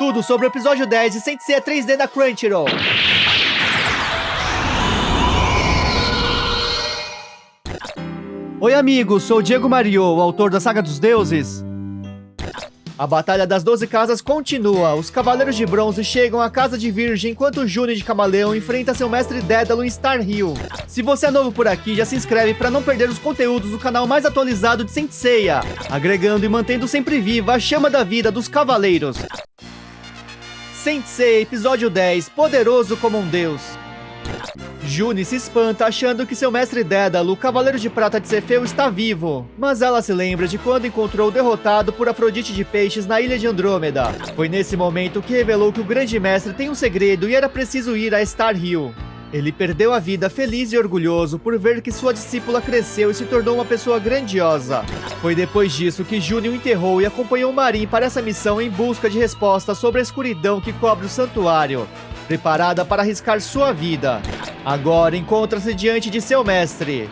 Tudo sobre o episódio 10 de Saint Seiya 3D da Crunchyroll. Oi amigos, sou o Diego Mario, o autor da Saga dos Deuses. A Batalha das 12 Casas continua. Os Cavaleiros de Bronze chegam à Casa de Virgem enquanto Juni de Camaleão enfrenta seu mestre Dédalo em Star Hill. Se você é novo por aqui, já se inscreve para não perder os conteúdos do canal mais atualizado de Saint Seiya, agregando e mantendo sempre viva a chama da vida dos Cavaleiros. Saint Seiya, episódio 10, Poderoso como um Deus. Juni se espanta achando que seu mestre Dédalo, o Cavaleiro de Prata de Cefeu, está vivo. Mas ela se lembra de quando encontrou o derrotado por Afrodite de Peixes na Ilha de Andrômeda. Foi nesse momento que revelou que o grande mestre tem um segredo e era preciso ir a Star Hill. Ele perdeu a vida feliz e orgulhoso por ver que sua discípula cresceu e se tornou uma pessoa grandiosa. Foi depois disso que Juni o enterrou e acompanhou Marin para essa missão em busca de respostas sobre a escuridão que cobre o santuário, preparada para arriscar sua vida. Agora encontra-se diante de seu mestre.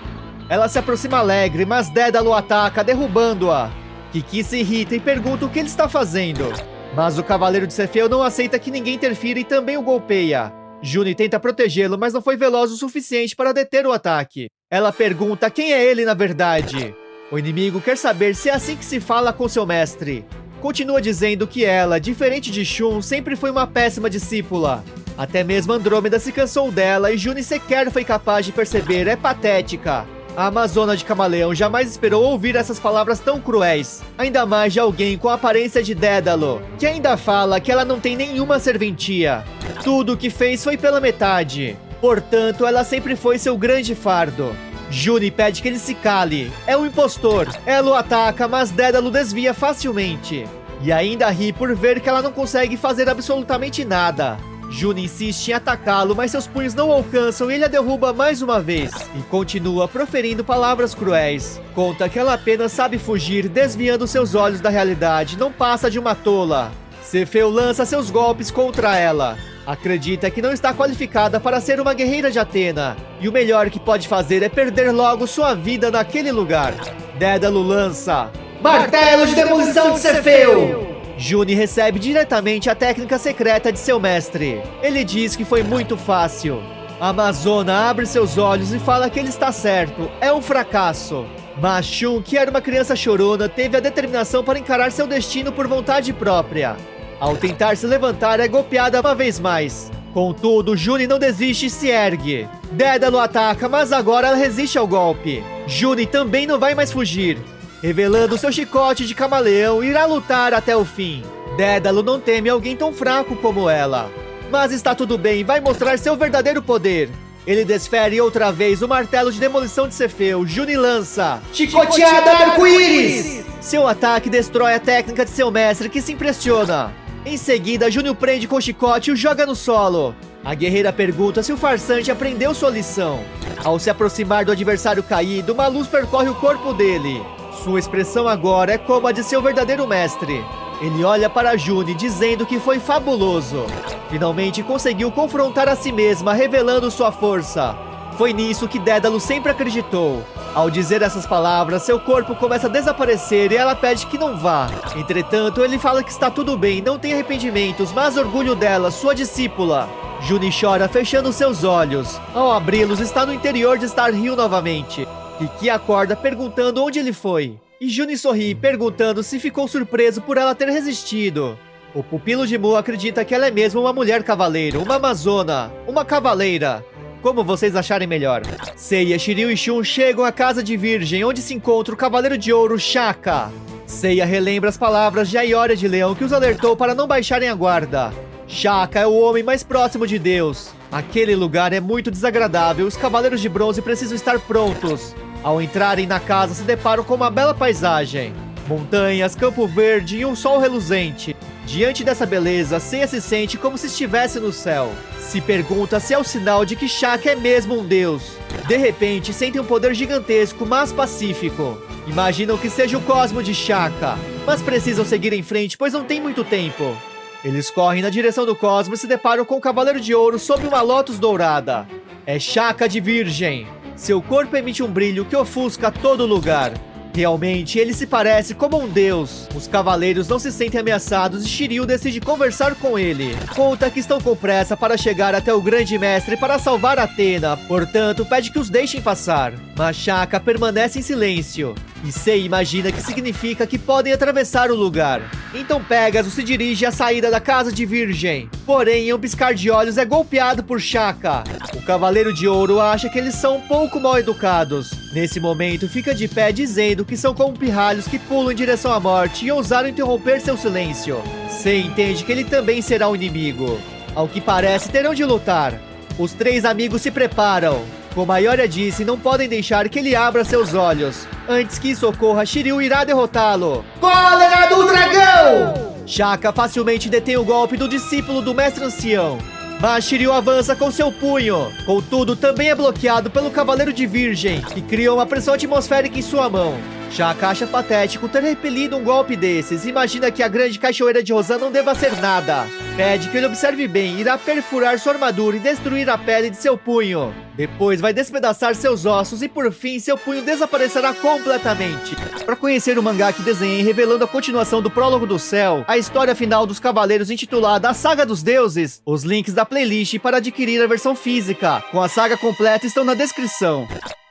Ela se aproxima alegre, mas Dédalo ataca, derrubando-a. Kiki se irrita e pergunta o que ele está fazendo. Mas o Cavaleiro de Cefeu não aceita que ninguém interfira e também o golpeia. Juni tenta protegê-lo, mas não foi veloz o suficiente para deter o ataque. Ela pergunta quem é ele na verdade. O inimigo quer saber se é assim que se fala com seu mestre. Continua dizendo que ela, diferente de Shun, sempre foi uma péssima discípula. Até mesmo Andrômeda se cansou dela e Juni sequer foi capaz de perceber, é patética. A Amazona de Camaleão jamais esperou ouvir essas palavras tão cruéis. Ainda mais de alguém com a aparência de Dédalo, que ainda fala que ela não tem nenhuma serventia. Tudo o que fez foi pela metade. Portanto, ela sempre foi seu grande fardo. Juni pede que ele se cale. É um impostor. Ela o ataca, mas Dédalo desvia facilmente. E ainda ri por ver que ela não consegue fazer absolutamente nada. Juni insiste em atacá-lo, mas seus punhos não alcançam e ele a derruba mais uma vez. E continua proferindo palavras cruéis. Conta que ela apenas sabe fugir, desviando seus olhos da realidade, não passa de uma tola. Cefeu lança seus golpes contra ela. Acredita que não está qualificada para ser uma guerreira de Atena. E o melhor que pode fazer é perder logo sua vida naquele lugar. Dédalo lança Martelo de Demolição de Cefeu! Juni recebe diretamente a técnica secreta de seu mestre. Ele diz que foi muito fácil. A Amazona abre seus olhos e fala que ele está certo. É um fracasso. Mas Shun, que era uma criança chorona, teve a determinação para encarar seu destino por vontade própria. Ao tentar se levantar, é golpeada uma vez mais. Contudo, Juni não desiste e se ergue. Dédalo ataca, mas agora ela resiste ao golpe. Juni também não vai mais fugir. Revelando seu chicote de camaleão, irá lutar até o fim. Dédalo não teme alguém tão fraco como ela. Mas está tudo bem, vai mostrar seu verdadeiro poder. Ele desfere outra vez o martelo de demolição de Cefeu. Juni lança Chicoteada Arco-Íris! Seu ataque destrói a técnica de seu mestre, que se impressiona. Em seguida, Juni o prende com o chicote e o joga no solo. A guerreira pergunta se o farsante aprendeu sua lição. Ao se aproximar do adversário caído, uma luz percorre o corpo dele. Sua expressão agora é como a de seu verdadeiro mestre. Ele olha para Juni, dizendo que foi fabuloso. Finalmente conseguiu confrontar a si mesma, revelando sua força. Foi nisso que Dédalo sempre acreditou. Ao dizer essas palavras, seu corpo começa a desaparecer e ela pede que não vá. Entretanto, ele fala que está tudo bem, não tem arrependimentos, mas orgulho dela, sua discípula. Juni chora, fechando seus olhos. Ao abri-los, está no interior de Star Hill novamente. Kiki acorda perguntando onde ele foi. E Juni sorri, perguntando se ficou surpreso por ela ter resistido. O pupilo de Mu acredita que ela é mesmo uma mulher cavaleiro, uma amazona, uma cavaleira. Como vocês acharem melhor. Seiya, Shiryu e Shun chegam à Casa de Virgem, onde se encontra o Cavaleiro de Ouro, Shaka. Seiya relembra as palavras de Aioria de Leão, que os alertou para não baixarem a guarda. Shaka é o homem mais próximo de Deus. Aquele lugar é muito desagradável, os Cavaleiros de Bronze precisam estar prontos. Ao entrarem na casa, se deparam com uma bela paisagem. Montanhas, campo verde e um sol reluzente. Diante dessa beleza, Seiya se sente como se estivesse no céu. Se pergunta se é o sinal de que Shaka é mesmo um deus. De repente, sentem um poder gigantesco, mas pacífico. Imaginam que seja o cosmo de Shaka, mas precisam seguir em frente, pois não tem muito tempo. Eles correm na direção do cosmo e se deparam com o Cavaleiro de Ouro sob uma lótus dourada. É Shaka de Virgem. Seu corpo emite um brilho que ofusca todo lugar. Realmente, ele se parece como um deus. Os cavaleiros não se sentem ameaçados e Shiryu decide conversar com ele. Conta que estão com pressa para chegar até o grande mestre para salvar Athena, portanto pede que os deixem passar. Mas Shaka permanece em silêncio. E Sei imagina que significa que podem atravessar o lugar. Então Pegasus se dirige à saída da casa de Virgem. Porém, em um piscar de olhos é golpeado por Shaka. O Cavaleiro de Ouro acha que eles são um pouco mal educados. Nesse momento, fica de pé dizendo que são como pirralhos que pulam em direção à morte e ousaram interromper seu silêncio. Sei entende que ele também será um inimigo. Ao que parece, terão de lutar. Os três amigos se preparam. Como a Yoria disse, não podem deixar que ele abra seus olhos. Antes que isso ocorra, Shiryu irá derrotá-lo. Cólera do Dragão! Shaka facilmente detém o golpe do discípulo do Mestre Ancião. Mas Shiryu avança com seu punho. Contudo, também é bloqueado pelo Cavaleiro de Virgem, que cria uma pressão atmosférica em sua mão. Shaka acha patético ter repelido um golpe desses e imagina que a grande cachoeira de Rosan não deva ser nada. Pede que ele observe bem, irá perfurar sua armadura e destruir a pele de seu punho. Depois vai despedaçar seus ossos e por fim seu punho desaparecerá completamente. Para conhecer o mangá que desenhei revelando a continuação do Prólogo do Céu, a história final dos Cavaleiros intitulada A Saga dos Deuses, os links da playlist para adquirir a versão física com a saga completa estão na descrição.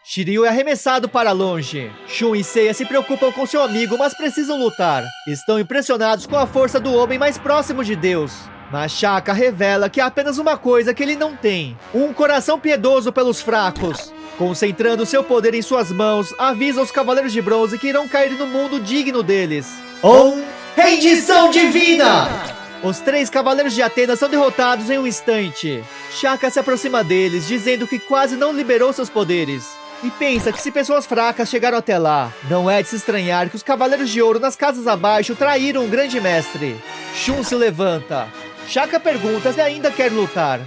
Shiryu é arremessado para longe. Shun e Seiya se preocupam com seu amigo, mas precisam lutar. Estão impressionados com a força do homem mais próximo de Deus. Mas Shaka revela que há apenas uma coisa que ele não tem: um coração piedoso pelos fracos. Concentrando seu poder em suas mãos, avisa os Cavaleiros de Bronze que irão cair no mundo digno deles. Rendição divina! Os três Cavaleiros de Atena são derrotados em um instante. Shaka se aproxima deles, dizendo que quase não liberou seus poderes. E pensa que se pessoas fracas chegaram até lá, não é de se estranhar que os Cavaleiros de Ouro nas casas abaixo traíram o grande mestre. Shun se levanta. Shaka pergunta se ainda quer lutar.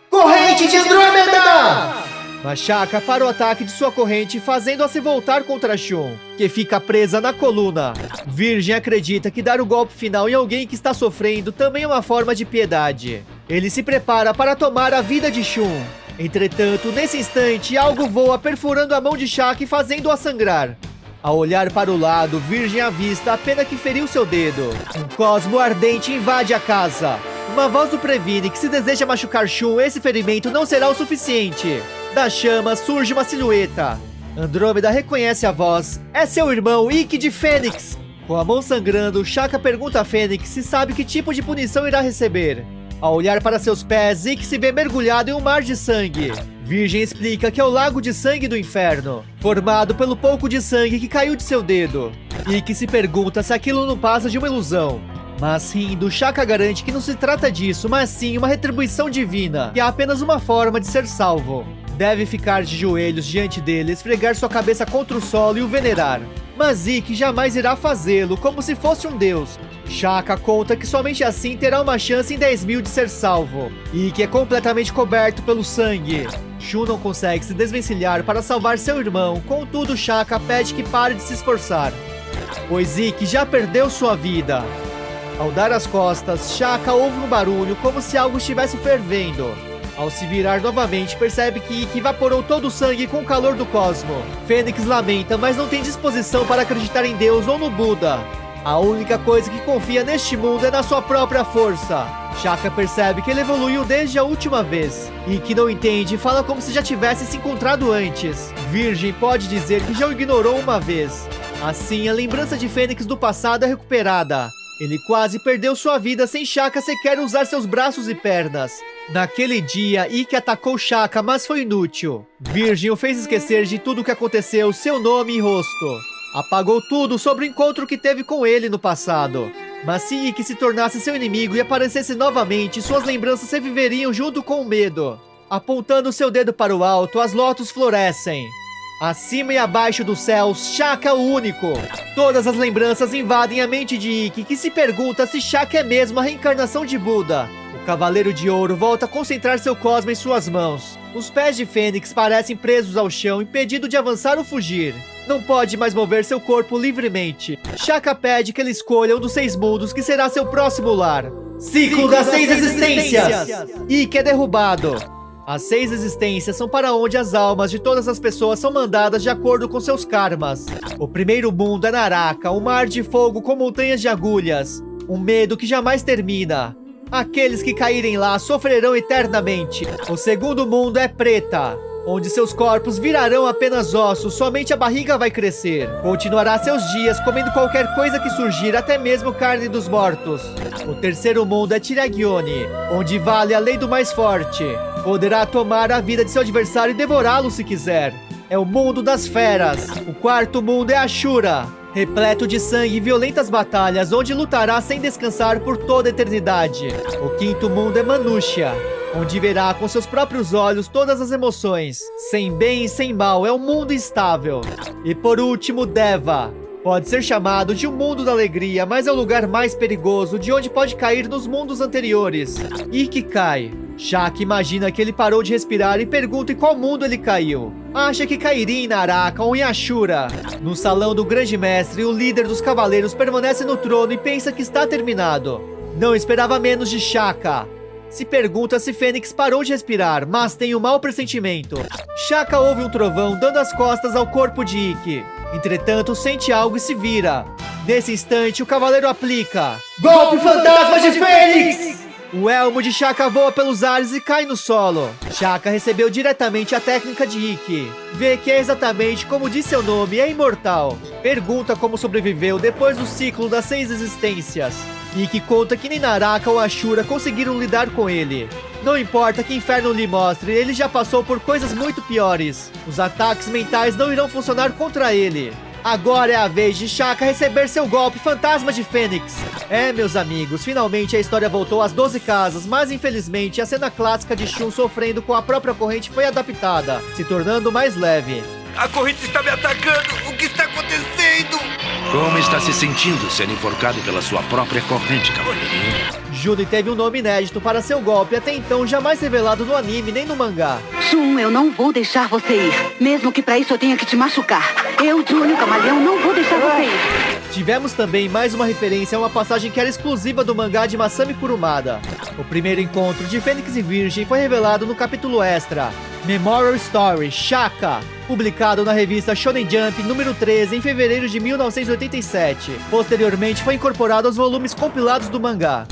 Corrente de Andrômeda! Mas Shaka para o ataque de sua corrente, fazendo-a se voltar contra Shun, que fica presa na coluna. Virgem acredita que dar o golpe final em alguém que está sofrendo também é uma forma de piedade. Ele se prepara para tomar a vida de Shun. Entretanto, nesse instante, algo voa perfurando a mão de Shaka e fazendo-a sangrar. Ao olhar para o lado, Virgem avista a pena que feriu seu dedo. Um cosmo ardente invade a casa. Uma voz o previne que se deseja machucar Shun, esse ferimento não será o suficiente. Das chamas surge uma silhueta. Andrômeda reconhece a voz. É seu irmão, Ikki de Fênix. Com a mão sangrando, Shaka pergunta a Fênix se sabe que tipo de punição irá receber. Ao olhar para seus pés, Ikki se vê mergulhado em um mar de sangue. Virgem explica que é o lago de sangue do inferno, formado pelo pouco de sangue que caiu de seu dedo. Ikki se pergunta se aquilo não passa de uma ilusão. Mas rindo, Shaka garante que não se trata disso, mas sim uma retribuição divina, que há apenas uma forma de ser salvo. Deve ficar de joelhos diante dele, esfregar sua cabeça contra o solo e o venerar. Mas Ikki jamais irá fazê-lo, como se fosse um deus. Shaka conta que somente assim terá uma chance em 10.000 de ser salvo. Ikki é completamente coberto pelo sangue. Shun não consegue se desvencilhar para salvar seu irmão, contudo Shaka pede que pare de se esforçar, pois Ikki já perdeu sua vida. Ao dar as costas, Shaka ouve um barulho como se algo estivesse fervendo. Ao se virar novamente, percebe que Ikki evaporou todo o sangue com o calor do cosmo. Fênix lamenta, mas não tem disposição para acreditar em Deus ou no Buda. A única coisa que confia neste mundo é na sua própria força. Shaka percebe que ele evoluiu desde a última vez. Ikki não entende e fala como se já tivesse se encontrado antes. Virgem pode dizer que já o ignorou uma vez. Assim, a lembrança de Fênix do passado é recuperada. Ele quase perdeu sua vida sem Shaka sequer usar seus braços e pernas. Naquele dia, Ikki atacou Shaka, mas foi inútil. Virgem o fez esquecer de tudo o que aconteceu, seu nome e rosto. Apagou tudo sobre o encontro que teve com ele no passado. Mas se Ikki se tornasse seu inimigo e aparecesse novamente, suas lembranças reviveriam junto com o medo. Apontando seu dedo para o alto, as lótus florescem. Acima e abaixo dos céus, Shaka é o único. Todas as lembranças invadem a mente de Ikki, que se pergunta se Shaka é mesmo a reencarnação de Buda. O Cavaleiro de Ouro volta a concentrar seu cosmo em suas mãos. Os pés de Fênix parecem presos ao chão, impedido de avançar ou fugir. Não pode mais mover seu corpo livremente. Shaka pede que ele escolha um dos 6 mundos que será seu próximo lar. Ciclo das 6 existências! Ikki é derrubado. As 6 existências são para onde as almas de todas as pessoas são mandadas de acordo com seus karmas. O primeiro mundo é Naraka, um mar de fogo com montanhas de agulhas. Um medo que jamais termina. Aqueles que caírem lá sofrerão eternamente. O segundo mundo é Preta, onde seus corpos virarão apenas ossos, somente a barriga vai crescer. Continuará seus dias comendo qualquer coisa que surgir, até mesmo carne dos mortos. O terceiro mundo é Tiragione, onde vale a lei do mais forte. Poderá tomar a vida de seu adversário e devorá-lo se quiser. É o mundo das feras. O quarto mundo é Ashura, repleto de sangue e violentas batalhas, onde lutará sem descansar por toda a eternidade. O quinto mundo é Manusha, onde verá com seus próprios olhos todas as emoções. Sem bem e sem mal, é um mundo instável. E por último, Deva. Pode ser chamado de um mundo da alegria, mas é o lugar mais perigoso, de onde pode cair nos mundos anteriores. Ikikai. Shaka imagina que ele parou de respirar e pergunta em qual mundo ele caiu. Acha que cairia em Naraka ou em Ashura. No salão do grande mestre, o líder dos cavaleiros permanece no trono e pensa que está terminado. Não esperava menos de Shaka. Se pergunta se Fênix parou de respirar, mas tem um mau pressentimento. Shaka ouve um trovão dando as costas ao corpo de Ikki. Entretanto, sente algo e se vira. Nesse instante, o cavaleiro aplica Golpe Fantasma de Fênix! O elmo de Shaka voa pelos ares e cai no solo. Shaka recebeu diretamente a técnica de Ikki. Vê que é exatamente como diz seu nome, é imortal. Pergunta como sobreviveu depois do ciclo das 6 existências. Ikki conta que nem Naraka ou Ashura conseguiram lidar com ele. Não importa que inferno lhe mostre, ele já passou por coisas muito piores. Os ataques mentais não irão funcionar contra ele. Agora é a vez de Shaka receber seu golpe Fantasma de Fênix. Meus amigos, finalmente a história voltou às 12 casas, mas infelizmente a cena clássica de Shun sofrendo com a própria corrente foi adaptada, se tornando mais leve. A corrente está me atacando! O que está acontecendo? Como está se sentindo sendo enforcado pela sua própria corrente, cavaleirinho? Juni teve um nome inédito para seu golpe, até então jamais revelado no anime nem no mangá. Shun, eu não vou deixar você ir, mesmo que pra isso eu tenha que te machucar. Eu, Juni, o camaleão, não vou deixar você ir. Tivemos também mais uma referência a uma passagem que era exclusiva do mangá de Masami Kurumada. O primeiro encontro de Fênix e Virgem foi revelado no capítulo extra Memorial Story Shaka, publicado na revista Shonen Jump número 13 em fevereiro de 1987. Posteriormente foi incorporado aos volumes compilados do mangá.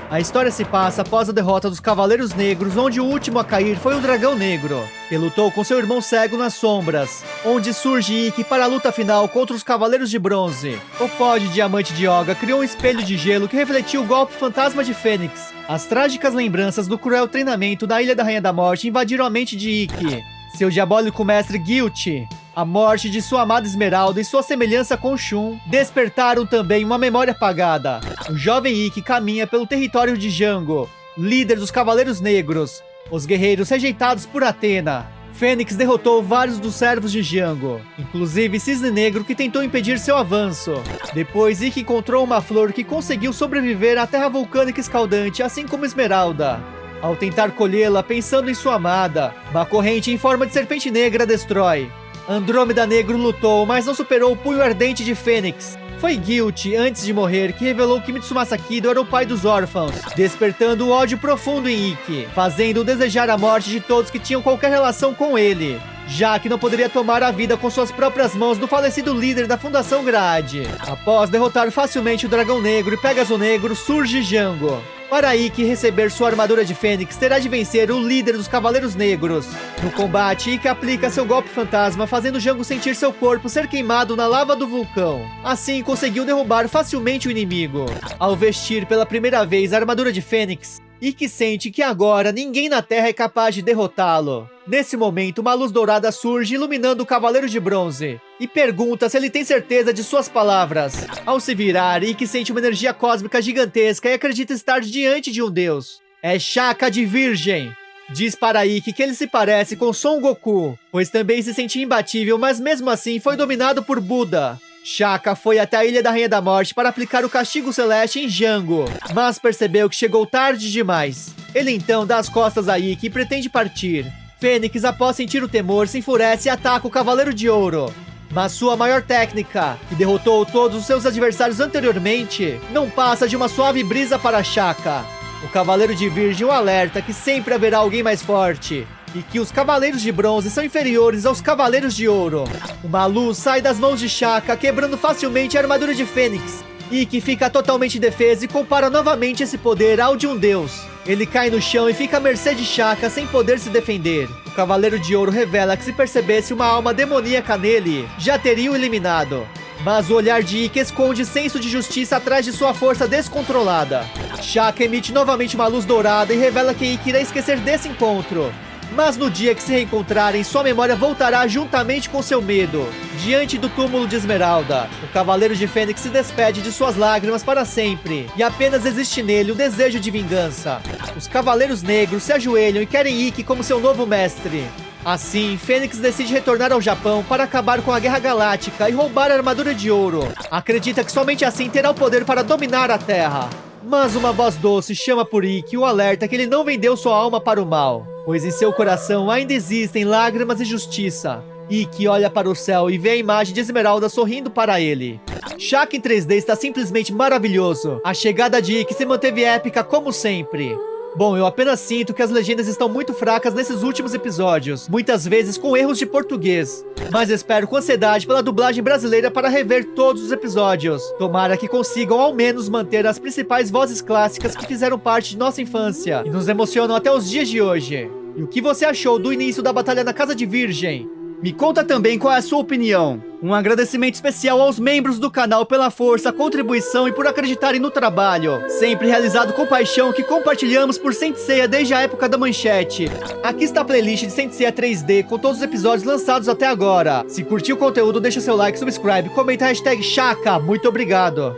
A história se passa após a derrota dos Cavaleiros Negros, onde o último a cair foi o Dragão Negro, que lutou com seu irmão cego nas sombras, onde surge Ikki para a luta final contra os Cavaleiros de Bronze. O pó de diamante de Yoga criou um espelho de gelo que refletiu o golpe Fantasma de Fênix. As trágicas lembranças do cruel treinamento da Ilha da Rainha da Morte invadiram a mente de Ikki. Seu diabólico mestre Guilty, a morte de sua amada Esmeralda e sua semelhança com Shun despertaram também uma memória apagada. O jovem Ikki caminha pelo território de Jango, líder dos Cavaleiros Negros, os guerreiros rejeitados por Athena. Fênix derrotou vários dos servos de Jango, inclusive Cisne Negro, que tentou impedir seu avanço. Depois, Ikki encontrou uma flor que conseguiu sobreviver à terra vulcânica escaldante, assim como Esmeralda. Ao tentar colhê-la pensando em sua amada, uma corrente em forma de serpente negra a destrói. Andrômeda Negro lutou, mas não superou o punho ardente de Fênix. Foi Guilty, antes de morrer, que revelou que Mitsumasa Kido era o pai dos órfãos, despertando um ódio profundo em Ikki, fazendo-o desejar a morte de todos que tinham qualquer relação com ele, já que não poderia tomar a vida com suas próprias mãos do falecido líder da Fundação Grade. Após derrotar facilmente o Dragão Negro e Pégaso Negro, surge Jango. Para Ikki receber sua armadura de Fênix, terá de vencer o líder dos Cavaleiros Negros. No combate, Ikki aplica seu golpe fantasma, fazendo Jango sentir seu corpo ser queimado na lava do vulcão. Assim, conseguiu derrubar facilmente o inimigo. Ao vestir pela primeira vez a armadura de Fênix, Ikki sente que agora ninguém na Terra é capaz de derrotá-lo. Nesse momento, uma luz dourada surge iluminando o Cavaleiro de Bronze e pergunta se ele tem certeza de suas palavras. Ao se virar, Ikki sente uma energia cósmica gigantesca e acredita estar diante de um deus. É Shaka de Virgem. Diz para Ikki que ele se parece com Son Goku, pois também se sentia imbatível, mas mesmo assim foi dominado por Buda. Shaka foi até a Ilha da Rainha da Morte para aplicar o castigo celeste em Jango, mas percebeu que chegou tarde demais. Ele então dá as costas a Ikki e pretende partir. Fênix, após sentir o temor, se enfurece e ataca o Cavaleiro de Ouro. Mas sua maior técnica, que derrotou todos os seus adversários anteriormente, não passa de uma suave brisa para Shaka. O Cavaleiro de Virgem o alerta que sempre haverá alguém mais forte, e que os Cavaleiros de Bronze são inferiores aos Cavaleiros de Ouro. Uma luz sai das mãos de Shaka, quebrando facilmente a armadura de Fênix. Ikki fica totalmente indefeso e compara novamente esse poder ao de um deus. Ele cai no chão e fica à mercê de Shaka sem poder se defender. O Cavaleiro de Ouro revela que se percebesse uma alma demoníaca nele, já teria o eliminado. Mas o olhar de Ikki esconde senso de justiça atrás de sua força descontrolada. Shaka emite novamente uma luz dourada e revela que Ikki irá esquecer desse encontro. Mas no dia que se reencontrarem, sua memória voltará juntamente com seu medo. Diante do túmulo de Esmeralda, o Cavaleiro de Fênix se despede de suas lágrimas para sempre, e apenas existe nele o desejo de vingança. Os Cavaleiros Negros se ajoelham e querem Ikki como seu novo mestre. Assim, Fênix decide retornar ao Japão para acabar com a Guerra Galáctica e roubar a armadura de ouro. Acredita que somente assim terá o poder para dominar a Terra. Mas uma voz doce chama por Ikki e o alerta que ele não vendeu sua alma para o mal, pois em seu coração ainda existem lágrimas e justiça. Ikki olha para o céu e vê a imagem de Esmeralda sorrindo para ele. Shaka em 3D está simplesmente maravilhoso. A chegada de Ikki se manteve épica como sempre. Bom, eu apenas sinto que as legendas estão muito fracas nesses últimos episódios, muitas vezes com erros de português. Mas espero com ansiedade pela dublagem brasileira para rever todos os episódios. Tomara que consigam ao menos manter as principais vozes clássicas que fizeram parte de nossa infância e nos emocionam até os dias de hoje. E o que você achou do início da batalha na Casa de Virgem? Me conta também qual é a sua opinião. Um agradecimento especial aos membros do canal pela força, contribuição e por acreditarem no trabalho. Sempre realizado com paixão que compartilhamos por Saint Seiya desde a época da manchete. Aqui está a playlist de Saint Seiya 3D com todos os episódios lançados até agora. Se curtiu o conteúdo, deixa seu like, subscribe, comenta a hashtag Shaka. Muito obrigado.